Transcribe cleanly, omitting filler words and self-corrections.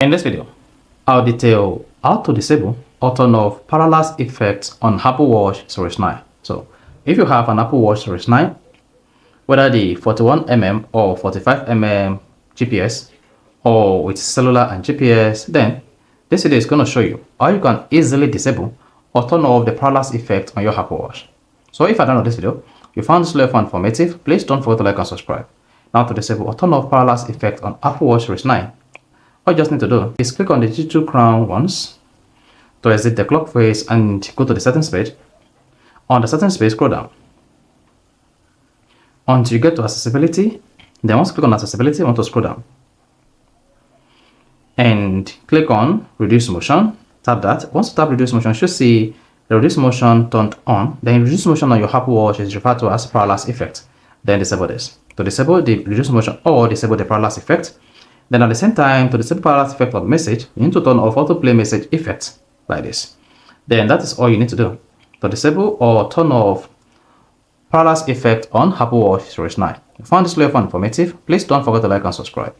In this video, I'll detail how to disable or turn off parallax effects on Apple Watch Series 9. So, if you have an Apple Watch Series 9, whether the 41mm or 45mm GPS or with cellular and GPS, then this video is going to show you how you can easily disable or turn off the parallax effect on your Apple Watch. So if I don't know this video, you found this video informative, please don't forget to like and subscribe. Now to disable or turn off parallax effect on Apple Watch Series 9, all you just need to do is click on the digital crown once to exit the clock face and go to the settings page. On the settings page, scroll down until you get to accessibility. Then once you click on accessibility, you want to scroll down and click on reduce motion. Tap that. Once you tap reduce motion, you should see the reduce motion turned on. Then reduce motion on your Apple Watch is referred to as parallax effect. Then disable this. To disable the reduce motion or disable the parallax effect, then at the same time, to disable parallax effect on message, you need to turn off autoplay message effect like this. Then that is all you need to do to disable or turn off parallax effect on Apple Watch Series 9. If you found this video informative, please don't forget to like and subscribe.